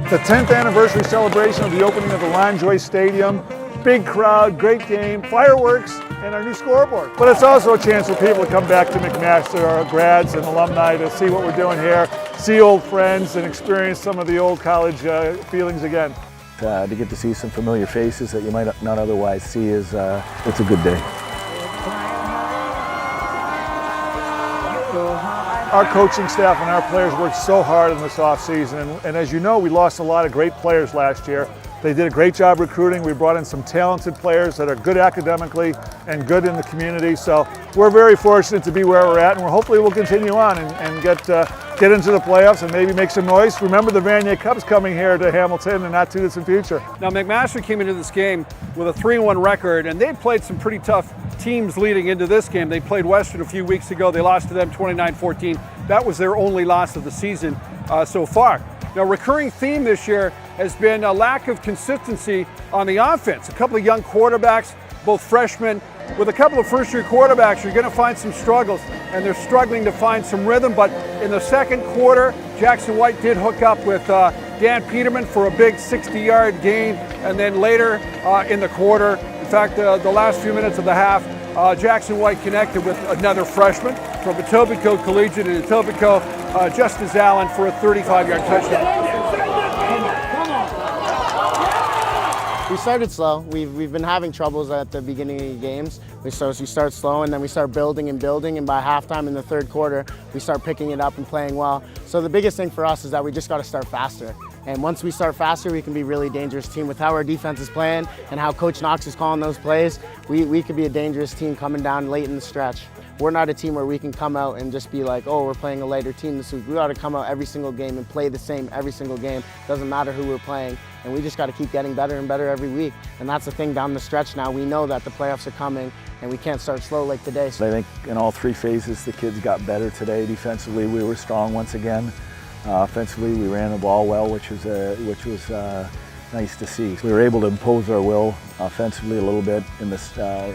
The 10th anniversary celebration of the opening of the Lovejoy Stadium. Big crowd, great game, fireworks, and our new scoreboard. But it's also a chance for people to come back to McMaster, our grads and alumni, to see what we're doing here, see old friends, and experience some of the old college feelings again. To get to see some familiar faces that you might not otherwise see it's a good day. Our coaching staff and our players worked so hard in this offseason, and as you know, we lost a lot of great players last year. They did a great job recruiting. We brought in some talented players that are good academically and good in the community. So we're very fortunate to be where we're at, and hopefully we'll continue on and get into the playoffs and maybe make some noise. Remember, the Vanier Cup's coming here to Hamilton in the not too distant future. Now, McMaster came into this game with a 3-1 record, and they played some pretty tough teams leading into this game. They played Western a few weeks ago. They lost to them 29-14. That was their only loss of the season so far. Now, recurring theme this year has been a lack of consistency on the offense. A couple of young quarterbacks, both freshmen. With a couple of first-year quarterbacks, you're going to find some struggles, and they're struggling to find some rhythm. But in the second quarter, Jackson White did hook up with Dan Peterman for a big 60-yard gain, and then later in the quarter, in fact, the last few minutes of the half, Jackson White connected with another freshman from Etobicoke Collegiate in Etobicoke, Justice Allen, for a 35-yard touchdown. We started slow. We've been having troubles at the beginning of the games. We start slow, and then we start building, and by halftime in the third quarter, we start picking it up and playing well. So the biggest thing for us is that we just got to start faster. And once we start faster, we can be a really dangerous team. With how our defense is playing and how Coach Knox is calling those plays, we could be a dangerous team coming down late in the stretch. We're not a team where we can come out and just be like, oh, we're playing a lighter team this week. We ought to come out every single game and play the same every single game. Doesn't matter who we're playing. And we just got to keep getting better and better every week. And that's the thing down the stretch now. We know that the playoffs are coming, and we can't start slow like today. I think in all three phases, the kids got better today. Defensively, we were strong once again. Offensively, we ran the ball well, which was nice to see. We were able to impose our will offensively a little bit,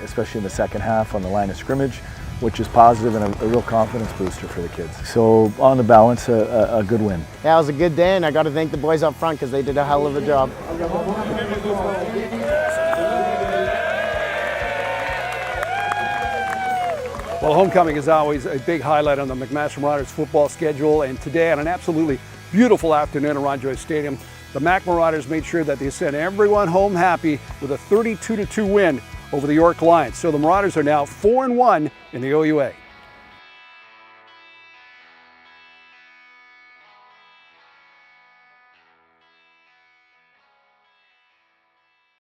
especially in the second half on the line of scrimmage, which is positive and a real confidence booster for the kids. So on the balance, a good win. Yeah, it was a good day, and I got to thank the boys up front because they did a hell of a job. Well, homecoming is always a big highlight on the McMaster Marauders football schedule, and today on an absolutely beautiful afternoon at Lovejoy Stadium, the Mac Marauders made sure that they sent everyone home happy with a 32-2 win over the York Lions. So the Marauders are now 4-1 in the OUA.